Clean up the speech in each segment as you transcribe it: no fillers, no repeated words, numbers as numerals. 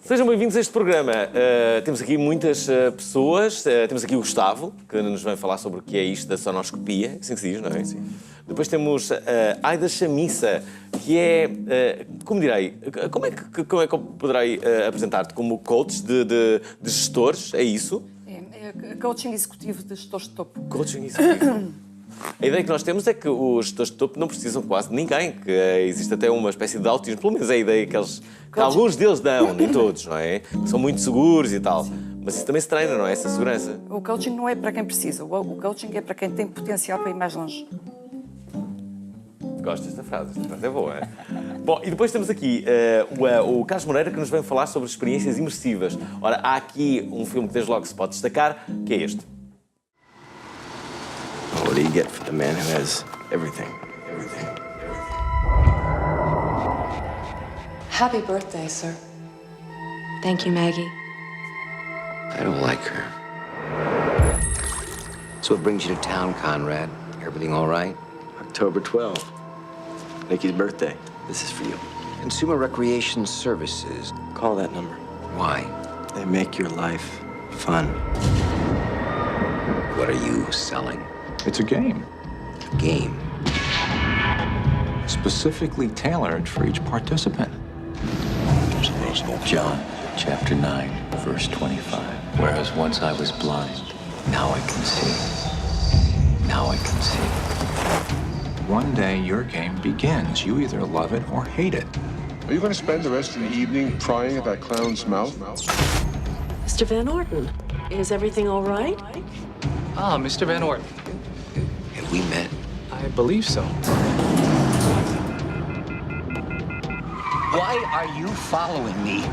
Sejam bem-vindos a este programa. Temos aqui muitas pessoas. Temos aqui o Gustavo, que nos vai falar sobre o que é isto da sonoscopia. Assim que se diz, não é? Sim. Depois temos a Aida Chamissa, que é, como direi, como é que eu poderei apresentar-te? Como coach de gestores, é isso? É coaching executivo de gestores de topo. Coaching executivo. A ideia que nós temos é que os gestores de topo não precisam quase de ninguém, que existe até uma espécie de autismo, pelo menos é a ideia que alguns deles dão, nem todos, não é? Que são muito seguros e tal. Mas isso também se treina, não é? Essa segurança. O coaching não é para quem precisa, o coaching é para quem tem potencial para ir mais longe. Gosto desta frase, esta frase é boa. É? Bom, e depois temos aqui o Carlos Moreira, que nos vem falar sobre experiências imersivas. Ora, há aqui um filme que desde logo se pode destacar, que é este. What do you get for the man who has everything? Everything. Happy birthday, sir. Thank you, Maggie. I don't like her. So what brings you to town, Conrad? Everything all right? October 12th. Nikki's birthday. This is for you. Consumer Recreation Services. Call that number. Why? They make your life fun. What are you selling? It's a game. A game. Specifically tailored for each participant. John, chapter 9, verse 25. Whereas once I was blind, now I can see. Now I can see. One day your game begins. You either love it or hate it. Are you going to spend the rest of the evening prying at that clown's mouth? Mr. Van Orton, is everything all right? Ah, Mr. Van Orton. Have we met? I believe so. Why are you following me?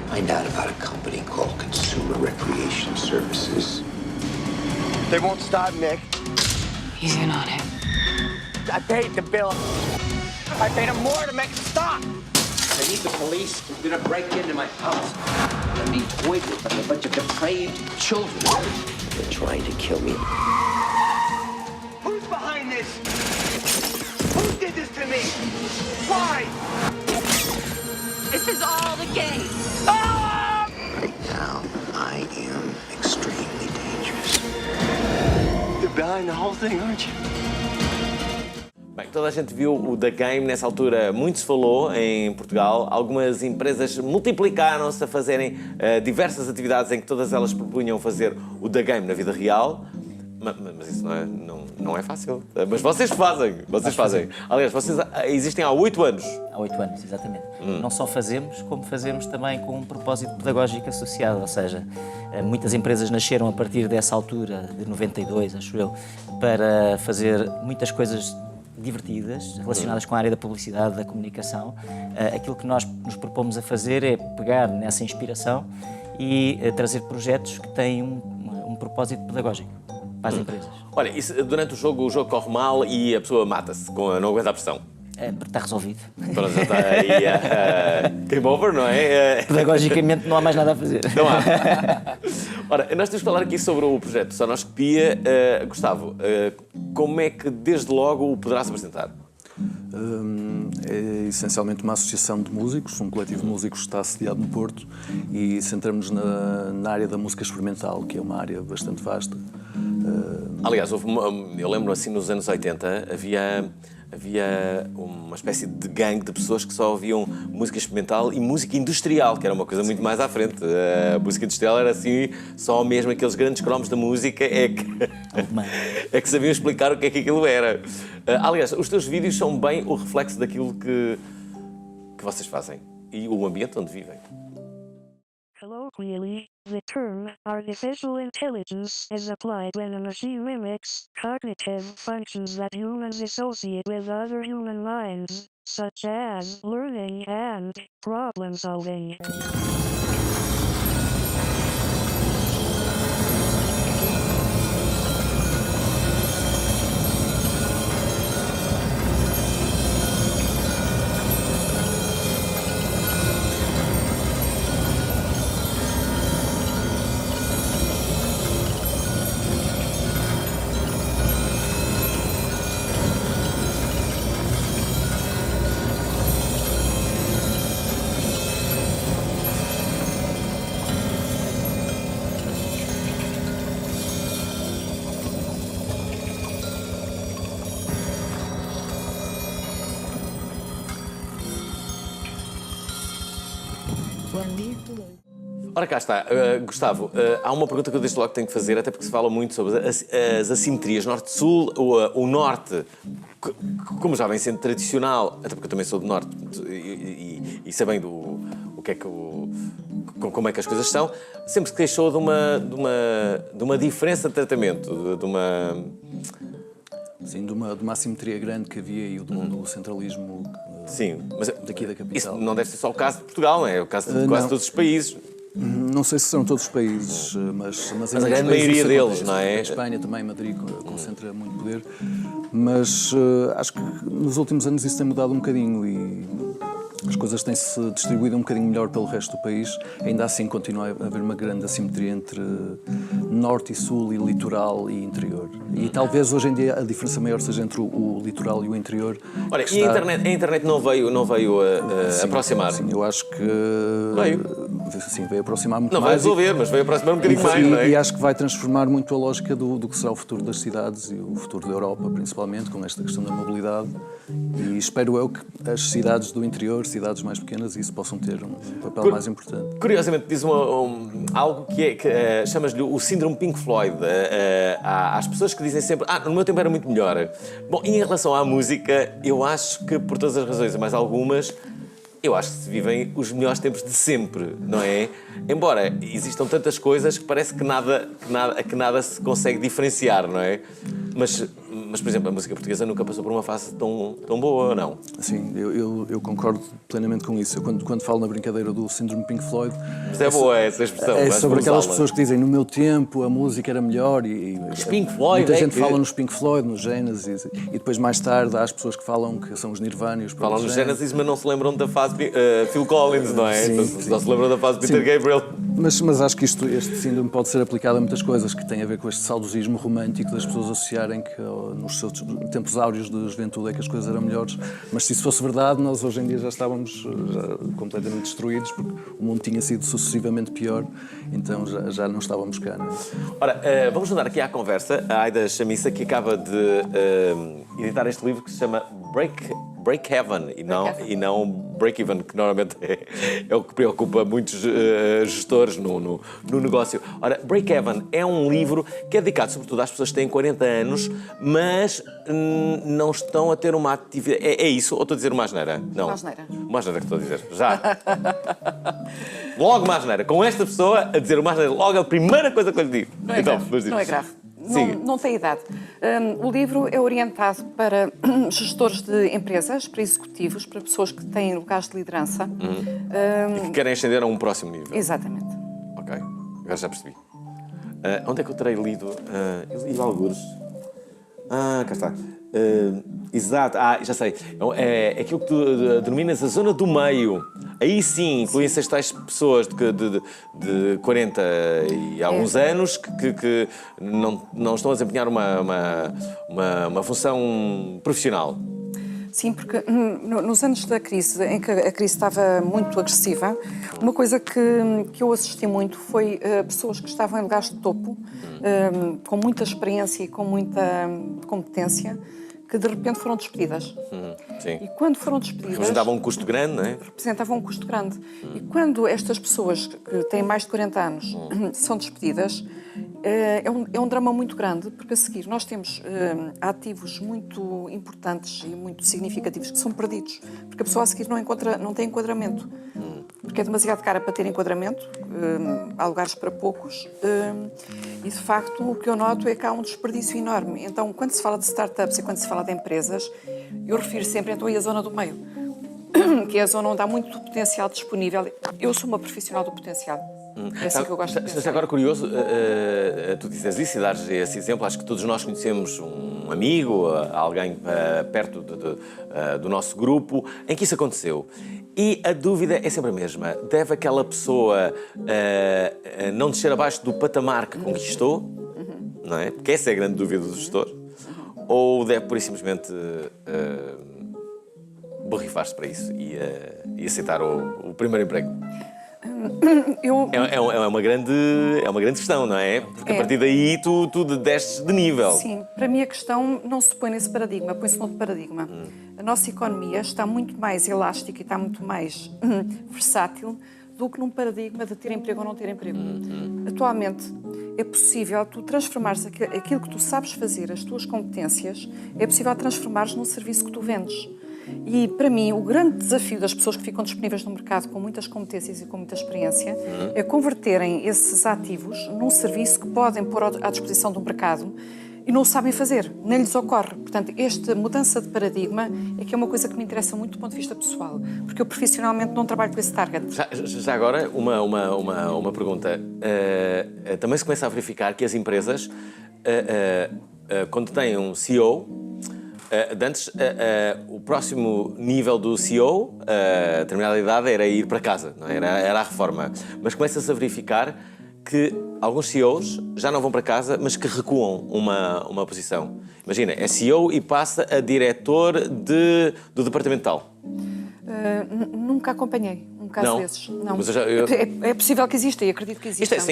Find out about a company called Consumer Recreation Services. They won't stop, Nick. He's in on it. I paid the bill. I paid him more to make it stop. I need the police. They're gonna break into my house. Let me toy with a bunch of depraved children. They're trying to kill me. Who's behind this? Who did this to me? Why? This is all the game. Ah! Right now, I am extremely dangerous. You're behind the whole thing, aren't you? Bem, toda a gente viu o The Game, nessa altura muito se falou em Portugal. Algumas empresas multiplicaram-se a fazerem diversas atividades em que todas elas propunham fazer o The Game na vida real. Mas isso não é fácil. Mas vocês fazem. Aliás, vocês existem há 8 anos. Há 8 anos, exatamente. Não só fazemos, como fazemos também com um propósito pedagógico associado. Ou seja, muitas empresas nasceram a partir dessa altura, de 92, acho eu, para fazer muitas coisas divertidas, relacionadas com a área da publicidade, da comunicação. Aquilo que nós nos propomos a fazer é pegar nessa inspiração e trazer projetos que têm um propósito pedagógico para as empresas. Olha, isso, durante o jogo corre mal e a pessoa mata-se, não aguenta a pressão. Está resolvido. Pronto, já está aí. Game over, não é? Pedagogicamente não há mais nada a fazer. Não há. Ora, nós temos que falar aqui sobre o projeto Sonoscopia. Gustavo, como é que desde logo o poderá-se apresentar? É essencialmente uma associação de músicos, um coletivo de músicos que está sediado no Porto e centramos na área da música experimental, que é uma área bastante vasta. Aliás, eu lembro assim nos anos 80, havia uma espécie de gangue de pessoas que só ouviam música experimental e música industrial, que era uma coisa muito mais à frente. A música industrial era assim, só mesmo aqueles grandes cromos da música é que sabiam explicar o que é que aquilo era. Aliás, os teus vídeos são bem o reflexo daquilo que vocês fazem e o ambiente onde vivem. Colloquially, the term artificial intelligence is applied when a machine mimics cognitive functions that humans associate with other human minds, such as learning and problem solving. Ora, cá está. Gustavo, há uma pergunta que eu desde logo tenho que fazer, até porque se fala muito sobre as assimetrias norte-sul. O norte, como já vem sendo tradicional, até porque eu também sou do norte e sei bem o que é que como é que as coisas são, sempre se queixou de uma diferença de tratamento, de uma... Sim, de uma assimetria grande que havia e do centralismo. Sim, mas daqui da capital. Isso não deve ser só o caso de Portugal, não é? É o caso de quase todos os países. Não sei se são todos os países, mas a grande maioria deles, não é? A Espanha também, Madrid, concentra muito poder. Mas acho que nos últimos anos isso tem mudado um bocadinho e as coisas têm-se distribuído um bocadinho melhor pelo resto do país. Ainda assim continua a haver uma grande assimetria entre norte e sul, e litoral e interior. E talvez hoje em dia a diferença maior seja entre o litoral e o interior. Olha, e a internet não veio aproximar? Sim, eu acho que... Veio? Sim, veio aproximar muito mais. Não vai resolver, mas veio aproximar um bocadinho mais, não é? E acho que vai transformar muito a lógica do que será o futuro das cidades e o futuro da Europa, principalmente, com esta questão da mobilidade. E espero eu que as cidades do interior, cidades mais pequenas, isso possam ter um papel mais importante. Curiosamente, diz algo que chamas-lhe o síndrome Pink Floyd. Há as pessoas que dizem sempre, no meu tempo era muito melhor. Bom, e em relação à música, eu acho que, por todas as razões, e mais algumas, eu acho que se vivem os melhores tempos de sempre, não é? Embora existam tantas coisas que parece que nada se consegue diferenciar, não é? Mas, por exemplo, a música portuguesa nunca passou por uma fase tão boa, não? Sim, eu concordo plenamente com isso. Eu, quando falo na brincadeira do síndrome Pink Floyd... Mas é boa essa expressão. É sobre aquelas pessoas que dizem, no meu tempo a música era melhor e os Pink Floyd, muita gente fala nos Pink Floyd, nos Genesis, e depois mais tarde há as pessoas que falam que são os Nirvana e os falam nos Genesis, mas não se lembram da fase Phil Collins, não é? Sim, só se lembram da fase Peter Gabriel. Mas acho que este síndrome pode ser aplicado a muitas coisas que têm a ver com este saudosismo romântico das pessoas associarem que nos seus tempos áureos de juventude é que as coisas eram melhores. Mas se isso fosse verdade, nós hoje em dia já estávamos completamente destruídos, porque o mundo tinha sido sucessivamente pior, então já não estávamos cá. Não é? Ora, vamos juntar aqui à conversa a Aida Chamissa, que acaba de editar este livro que se chama Break Heaven e não Break Even, que normalmente é o que preocupa muitos gestores no negócio. Ora, Break Heaven é um livro que é dedicado sobretudo às pessoas que têm 40 anos, mas não estão a ter uma atividade... É isso? Ou estou a dizer uma asneira? Não. Uma asneira. Uma asneira que estou a dizer. Já. Logo uma asneira. Com esta pessoa a dizer uma asneira, logo a primeira coisa que eu lhe digo. Não é grave. Não é grave. Não tem idade. O livro é orientado para gestores de empresas, para executivos, para pessoas que têm lugares de liderança. E que querem ascender a um próximo nível. Exatamente. Ok, agora já percebi. Onde é que eu terei lido? Eu li algures. Cá está. Exato, já sei. É aquilo que tu denominas a zona do meio. Aí sim, incluem-se as tais pessoas de 40 e alguns anos que não estão a desempenhar uma função profissional. Sim, porque nos anos da crise, em que a crise estava muito agressiva, uma coisa que eu assisti muito foi pessoas que estavam em lugares de topo, com muita experiência e com muita competência, que de repente foram despedidas. Sim. E quando foram despedidas... Representavam um custo grande, não é? Representavam um custo grande. E quando estas pessoas que têm mais de 40 anos são despedidas, é um drama muito grande, porque a seguir nós temos ativos muito importantes e muito significativos que são perdidos, porque a pessoa a seguir não tem enquadramento. Porque é demasiado cara para ter enquadramento, há lugares para poucos, e de facto o que eu noto é que há um desperdício enorme. Então, quando se fala de startups e quando se fala de empresas, eu refiro sempre então a zona do meio, que é a zona onde há muito potencial disponível. Eu sou uma profissional do potencial. É assim que eu gosto de pensar. Mas agora curioso, tu dizes isso e dares esse exemplo, acho que todos nós conhecemos um amigo, alguém perto do nosso grupo, em que isso aconteceu. E a dúvida é sempre a mesma. Deve aquela pessoa não descer abaixo do patamar que conquistou, não é? Porque essa é a grande dúvida do gestor. Ou deve, por simplesmente, borrifar-se para isso e aceitar o primeiro emprego? É uma grande questão, não é? Porque a partir daí tu desces de nível. Sim, para mim a questão não se põe nesse paradigma, põe-se noutro paradigma. A nossa economia está muito mais elástica e está muito mais versátil do que num paradigma de ter emprego ou não ter emprego. Atualmente, é possível tu transformares aquilo que tu sabes fazer, as tuas competências, é possível transformares num serviço que tu vendes. E, para mim, o grande desafio das pessoas que ficam disponíveis no mercado com muitas competências e com muita experiência é converterem esses ativos num serviço que podem pôr à disposição do mercado e não o sabem fazer, nem lhes ocorre. Portanto, esta mudança de paradigma é que é uma coisa que me interessa muito do ponto de vista pessoal, porque eu profissionalmente não trabalho com esse target. Já agora, uma pergunta. Também se começa a verificar que as empresas, quando têm um CEO, de antes, o próximo nível do CEO, a determinada idade, era ir para casa, não é? Era a reforma. Mas começa-se a verificar que alguns CEOs já não vão para casa, mas que recuam uma posição. Imagina, é CEO e passa a diretor do departamento tal. Nunca acompanhei um caso desses. Não. Mas é possível que exista e acredito que exista. Isto é,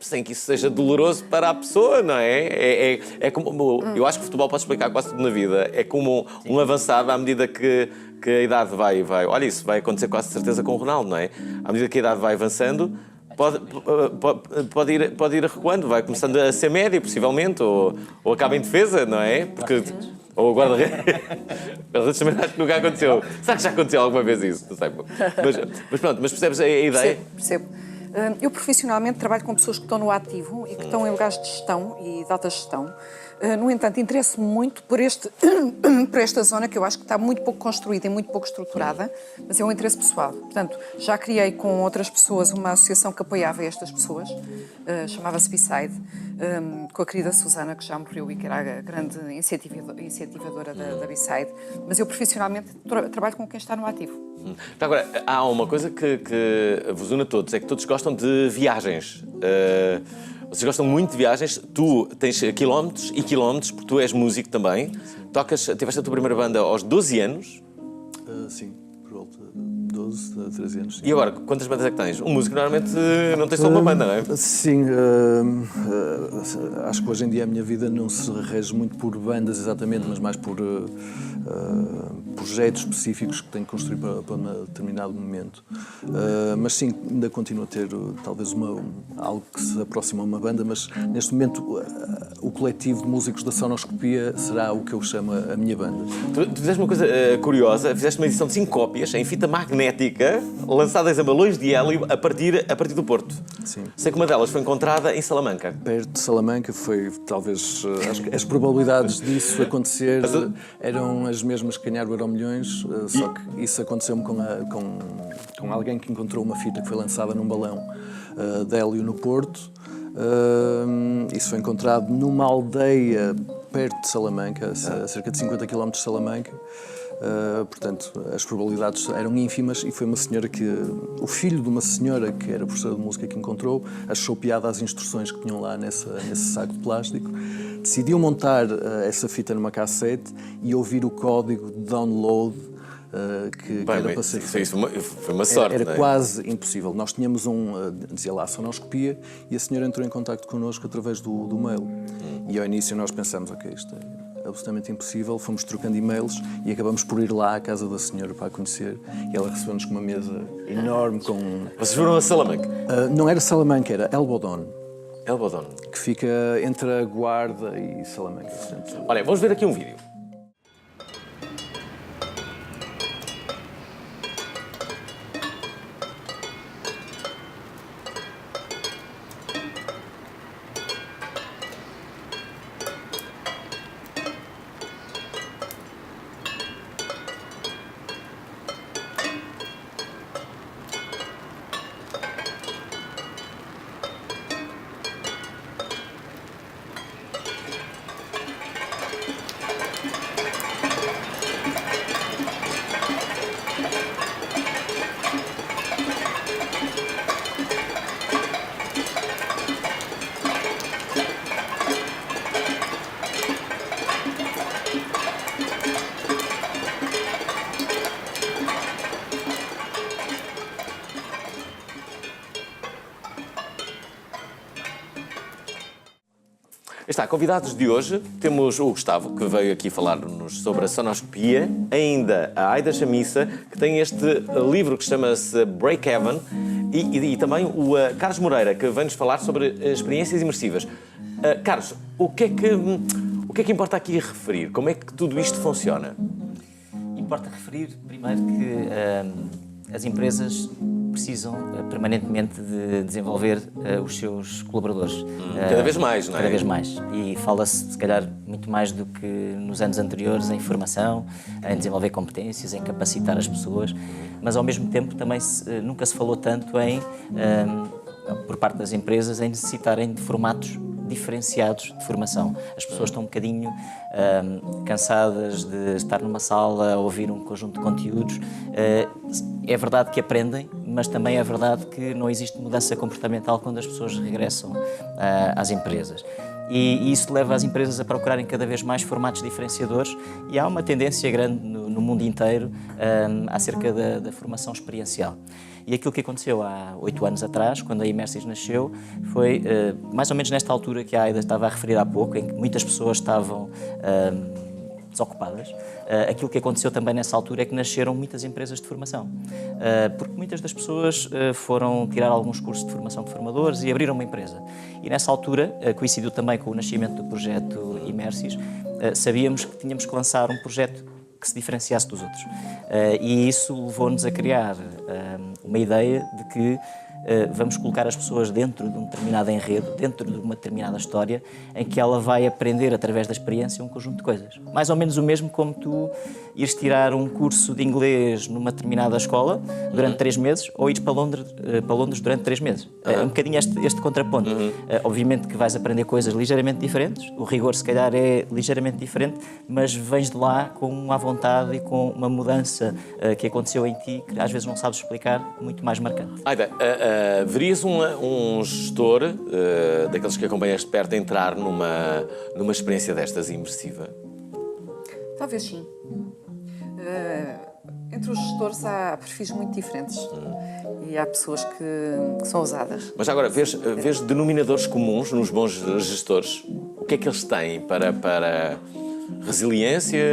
sem que isso seja doloroso para a pessoa, não é? É como, eu acho que o futebol pode explicar quase tudo na vida. É como um avançado à medida que a idade vai... Olha, isso vai acontecer quase certeza com o Ronaldo, não é? À medida que a idade vai avançando, pode ir recuando, vai começando a ser médio, possivelmente, ou acaba em defesa, não é? Porque... Ou o guarda-redes também acho que nunca aconteceu. Será que já aconteceu alguma vez isso? Não sei. Mas pronto, mas percebes a ideia? Percebo. Eu profissionalmente trabalho com pessoas que estão no ativo e que estão em lugares de gestão e de alta gestão. No entanto, interesso-me muito por esta zona que eu acho que está muito pouco construída e muito pouco estruturada, mas é um interesse pessoal. Portanto, já criei com outras pessoas uma associação que apoiava estas pessoas, chamava-se B-Side, com a querida Susana, que já morreu e que era a grande incentivadora da B-Side. Mas eu profissionalmente trabalho com quem está no ativo. Agora, há uma coisa que vos une a todos, é que todos gostam de viagens. Vocês gostam muito de viagens, tu tens quilómetros e quilómetros, porque tu és músico também. Tiveste a tua primeira banda aos 12 anos? Sim, por volta de 12 a 13 anos. Sim. E agora, quantas bandas é que tens? Um músico normalmente não tem só uma banda, não é? Sim, acho que hoje em dia a minha vida não se rege muito por bandas exatamente, mas mais por projetos específicos que tenho que construir para um determinado momento. Mas sim, ainda continuo a ter talvez algo que se aproxima a uma banda, mas neste momento o coletivo de músicos da Sonoscopia será o que eu chamo a minha banda. Tu fizeste uma coisa curiosa, fizeste uma edição de 5 cópias em fita magnética, lançadas a balões de hélio a partir do Porto. Sim. Sei que uma delas foi encontrada em Salamanca. Perto de Salamanca foi, talvez, acho que as probabilidades disso acontecer eram as mesmas que ganhar o Euromilhões, só que isso aconteceu-me com alguém que encontrou uma fita que foi lançada num balão de hélio no Porto. Isso foi encontrado numa aldeia perto de Salamanca, a cerca de 50 km de Salamanca. Portanto, as probabilidades eram ínfimas e foi uma senhora o filho de uma senhora que era professora de música que encontrou, achou piada às instruções que tinham lá nesse saco de plástico, decidiu montar essa fita numa cassete e ouvir o código de download que era para ser feito. Isso foi uma sorte, Era não é? quase impossível. Nós tínhamos dizia lá, Sonoscopia, e a senhora entrou em contacto connosco através do mail. E ao início nós pensamos, ok, isto é absolutamente impossível, fomos trocando e-mails e acabamos por ir lá à casa da senhora para a conhecer, e ela recebeu-nos com uma mesa enorme com... Vocês foram a Salamanca? Não era Salamanca, era Elbodon. Elbodon. Que fica entre a Guarda e Salamanca. Portanto. Olha, vamos ver aqui um vídeo. Está, convidados de hoje, temos o Gustavo, que veio aqui falar-nos sobre a sonoscopia, ainda a Aida Chamissa, que tem este livro que chama-se Break Even, e também o Carlos Moreira, que vem-nos falar sobre experiências imersivas. Carlos, o que é que importa aqui referir? Como é que tudo isto funciona? Importa referir, primeiro, que as empresas precisam permanentemente de desenvolver os seus colaboradores. Cada vez mais, não é? Cada vez mais. E fala-se, se calhar, muito mais do que nos anos anteriores em formação, em desenvolver competências, em capacitar as pessoas, mas, ao mesmo tempo, também nunca se falou tanto em, por parte das empresas, em necessitarem de formatos diferenciados de formação. As pessoas estão um bocadinho cansadas de estar numa sala a ouvir um conjunto de conteúdos. É verdade que aprendem, mas também é verdade que não existe mudança comportamental quando as pessoas regressam às empresas. E isso leva as empresas a procurarem cada vez mais formatos diferenciadores, e há uma tendência grande no mundo inteiro acerca da formação experiencial. E aquilo que aconteceu há 8 anos atrás, quando a Imersis nasceu, foi mais ou menos nesta altura que a Aida estava a referir há pouco, em que muitas pessoas estavam desocupadas. Aquilo que aconteceu também nessa altura é que nasceram muitas empresas de formação, porque muitas das pessoas foram tirar alguns cursos de formação de formadores e abriram uma empresa. E nessa altura, coincidiu também com o nascimento do projeto Imersis, sabíamos que tínhamos que lançar um projeto que se diferenciasse dos outros. E isso levou-nos a criar uma ideia de que vamos colocar as pessoas dentro de um determinado enredo, dentro de uma determinada história, em que ela vai aprender, através da experiência, um conjunto de coisas. Mais ou menos o mesmo como tu ires tirar um curso de inglês numa determinada escola durante 3 meses, ou ires para Londres durante 3 meses. É um bocadinho este contraponto. Obviamente que vais aprender coisas ligeiramente diferentes, o rigor se calhar é ligeiramente diferente, mas vens de lá com uma vontade e com uma mudança que aconteceu em ti, que às vezes não sabes explicar, muito mais marcante. Aida, verias um gestor, daqueles que acompanhas de perto, entrar numa experiência destas imersiva? Talvez sim. Entre os gestores há perfis muito diferentes e há pessoas que são ousadas. Mas agora, vês denominadores comuns nos bons gestores? O que é que eles têm para resiliência?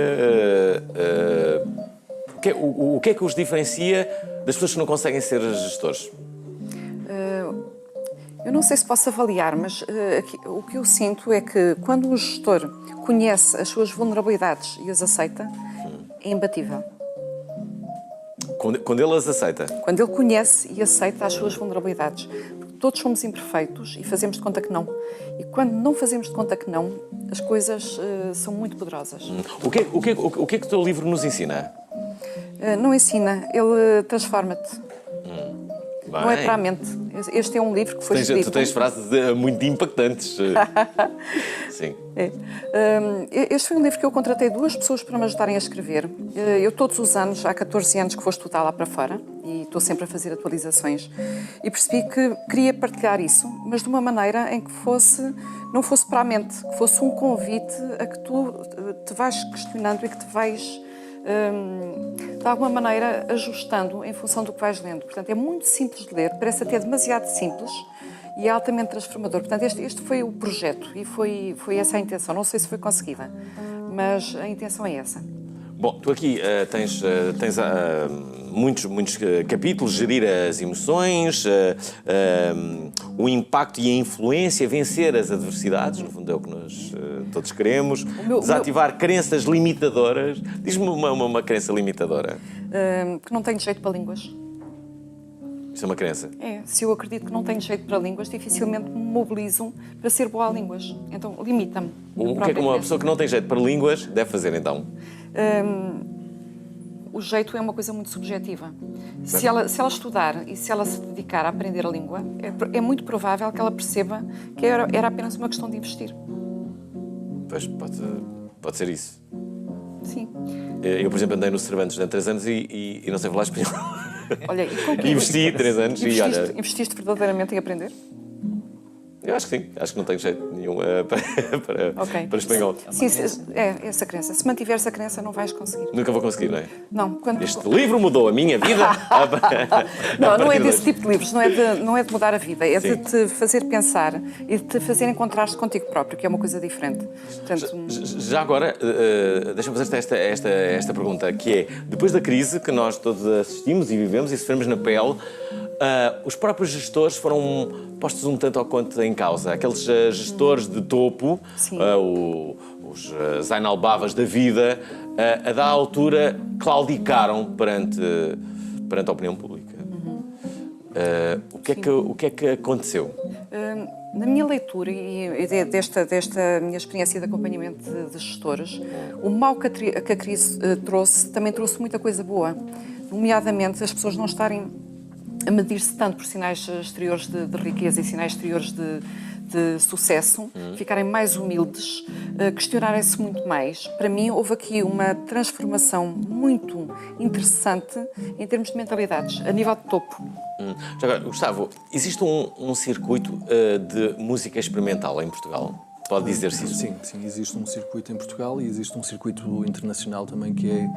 O que é que os diferencia das pessoas que não conseguem ser gestores? Eu não sei se posso avaliar, mas o que eu sinto é que quando um gestor conhece as suas vulnerabilidades e as aceita, é imbatível. Quando ele as aceita? Quando ele conhece e aceita as suas vulnerabilidades. Porque todos somos imperfeitos e fazemos de conta que não. E quando não fazemos de conta que não, as coisas são muito poderosas. O que é que o teu livro nos ensina? Não ensina, ele transforma-te. Não é para a mente. Este é um livro que foi escrito... Tu tens frases muito impactantes. Sim. Este foi um livro que eu contratei 2 pessoas para me ajudarem a escrever. Eu todos os anos, há 14 anos que vou estudar lá para fora e estou sempre a fazer atualizações. E percebi que queria partilhar isso, mas de uma maneira em que não fosse para a mente, que fosse um convite a que tu te vais questionando e que te vais... de alguma maneira ajustando em função do que vais lendo. Portanto, é muito simples de ler, parece até demasiado simples e é altamente transformador. Portanto, este foi o projeto e foi essa a intenção. Não sei se foi conseguida, mas a intenção é essa. Bom, tu aqui tens muitos capítulos, gerir as emoções, o impacto e a influência, vencer as adversidades, no fundo é o que nós todos queremos, desativar crenças limitadoras. Diz-me uma crença limitadora. Que não tenho jeito para línguas. Isso é uma crença? É, se eu acredito que não tenho jeito para línguas, dificilmente me mobilizo para ser boa a línguas. Então, limita-me. O que é que uma pessoa que não tem jeito para línguas deve fazer, então? O jeito é uma coisa muito subjetiva. Se ela estudar e se ela se dedicar a aprender a língua, é muito provável que ela perceba que era apenas uma questão de investir. Pois, pode ser isso. Sim. Eu, por exemplo, andei no Cervantes durante 3 anos e não sei falar espanhol. Olha, investi 3 anos e olha... Investiste verdadeiramente em aprender? Eu acho que sim. Acho que não tenho jeito nenhum para espanhol. Sim, é essa crença. Se mantiveres a crença, não vais conseguir. Nunca vou conseguir, não é? Não. Este livro mudou a minha vida. Não é desse tipo de livros. Não é de mudar a vida. É de te fazer pensar e de te fazer encontrar-te contigo próprio, que é uma coisa diferente. Portanto, já agora, deixa-me fazer esta pergunta, que é, depois da crise que nós todos assistimos e vivemos e sofremos na pele, os próprios gestores foram postos um tanto ao quanto em causa. Aqueles gestores de topo, os Zainal-Babas da vida, a da altura claudicaram perante a opinião pública. O que é que aconteceu? Na minha leitura e desta minha experiência de acompanhamento de gestores, o mal que a crise também trouxe muita coisa boa. Nomeadamente, as pessoas não estarem a medir-se tanto por sinais exteriores de riqueza e sinais exteriores de sucesso, ficarem mais humildes, questionarem-se muito mais. Para mim, houve aqui uma transformação muito interessante em termos de mentalidades, a nível de topo. Já agora, Gustavo, existe um circuito de música experimental em Portugal? Pode dizer-se isso? Sim, existe um circuito em Portugal e existe um circuito internacional também que é,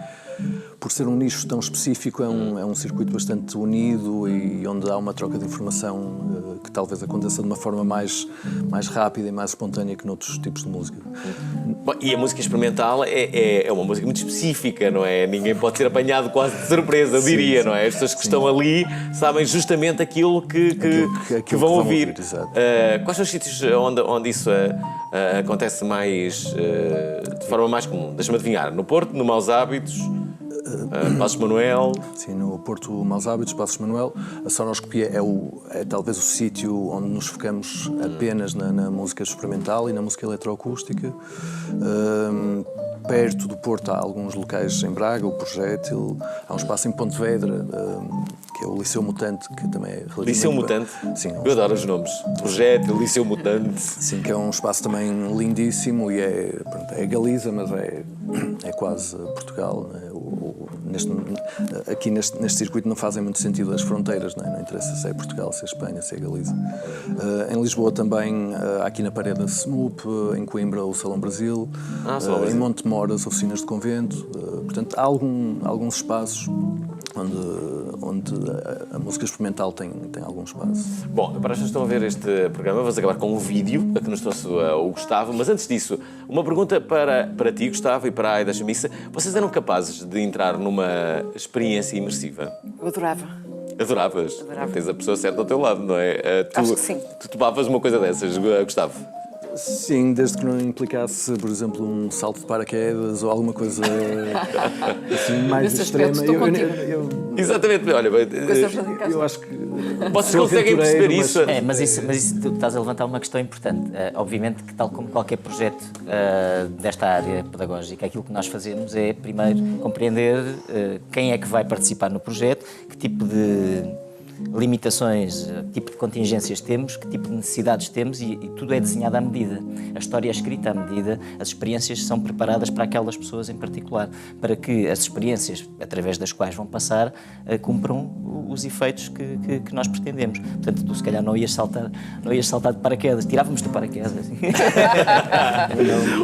por ser um nicho tão específico, é um circuito bastante unido e onde há uma troca de informação que talvez aconteça de uma forma mais rápida e mais espontânea que noutros tipos de música. Bom, e a música experimental é uma música muito específica, não é? Ninguém pode ser apanhado quase de surpresa, eu diria, sim, não é? As pessoas que estão ali sabem justamente aquilo que vão ouvir. Quais são os sítios onde isso acontece mais, de forma mais comum? Deixa-me adivinhar. No Porto, no Maus Hábitos, Passos Manuel... Sim, no Porto, Maus Hábitos, Passos Manuel. A Sonoscopia é talvez o sítio onde nos focamos apenas na música experimental e na música eletroacústica. Perto do Porto há alguns locais em Braga, o Projétil, há um espaço em Pontevedra, que é o Liceu Mutante, que também é relativamente... Liceu Mutante? Sim. Eu adoro os nomes. Projétil, Liceu Mutante. Sim, que é um espaço também lindíssimo e é Galiza, mas é quase Portugal, né? Aqui neste circuito não fazem muito sentido as fronteiras, não interessa se é Portugal, se é Espanha, se é Galiza. Em Lisboa também, aqui na parede a SMUP, em Coimbra o Salão Brasil, em Montemor as oficinas de convento. Portanto, há alguns espaços onde a música experimental tem algum espaço. Bom, para as pessoas que estão a ver este programa, vamos acabar com um vídeo que nos trouxe o Gustavo, mas antes disso, uma pergunta para ti, Gustavo, e para a Aida Chamissa. Vocês eram capazes de entrar numa experiência imersiva? Eu adorava. Adoravas? Adorava. Tens a pessoa certa ao teu lado, não é? Acho que sim. Tu topavas uma coisa dessas, Gustavo? Sim, desde que não implicasse, por exemplo, um salto de paraquedas ou alguma coisa assim mais extrema. Exatamente, olha, eu acho que vocês conseguem perceber isso. Mas isso tu estás a levantar uma questão importante. Obviamente que, tal como qualquer projeto desta área pedagógica, aquilo que nós fazemos é primeiro compreender quem é que vai participar no projeto, que tipo de limitações, que tipo de contingências temos, que tipo de necessidades temos e tudo é desenhado à medida. A história é escrita à medida, as experiências são preparadas para aquelas pessoas em particular, para que as experiências, através das quais vão passar, cumpram os efeitos que nós pretendemos. Portanto, tu se calhar não ias saltar de paraquedas, tirávamos de paraquedas.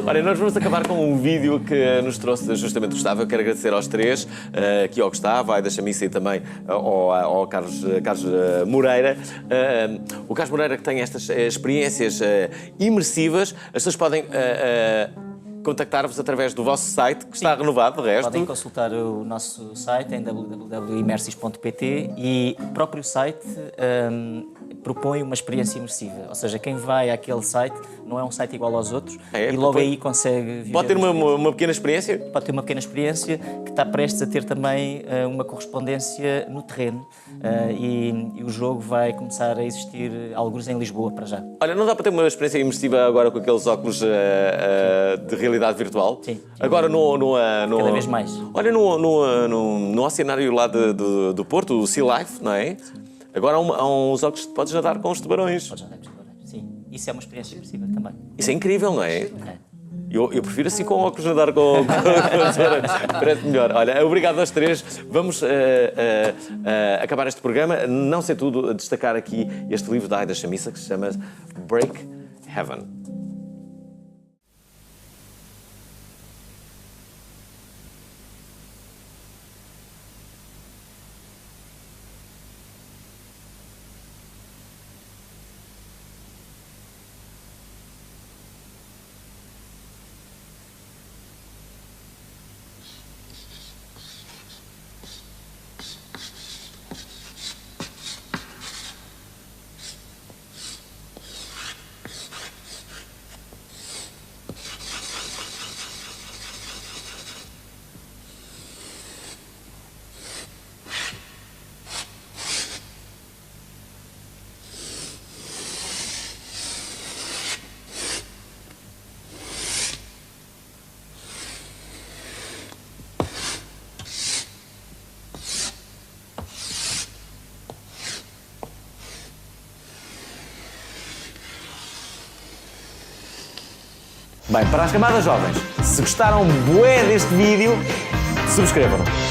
Olha, nós vamos acabar com um vídeo que nos trouxe justamente o Gustavo. Eu quero agradecer aos três, aqui ao Gustavo, à Aida Chamissa e também ao Carlos Moreira. O Carlos Moreira, que tem estas experiências imersivas, as pessoas podem contactar-vos através do vosso site, que está renovado, de resto. Podem consultar o nosso site em www.imersis.pt e o próprio site propõe uma experiência imersiva. Ou seja, quem vai àquele site não é um site igual aos outros e logo aí consegue viver. Pode ter uma pequena experiência? Pode ter uma pequena experiência que está prestes a ter também uma correspondência no terreno e o jogo vai começar a existir alguns em Lisboa para já. Olha, não dá para ter uma experiência imersiva agora com aqueles óculos de realidade virtual? Sim. Agora cada vez mais. Olha, no oceanário lá do Porto, o Sea Life, não é? Sim. Agora há uns óculos que podes nadar com os tubarões. Podes nadar com os tubarões, sim. Isso é uma experiência imersiva também. Isso é incrível, não é? Eu prefiro assim com óculos nadar com parece melhor. Olha, obrigado aos três. Vamos acabar este programa. Não sei tudo, destacar aqui este livro da Aida Chamissa que se chama Break Heaven. Bem, para as camadas jovens, se gostaram bué deste vídeo, subscrevam-no.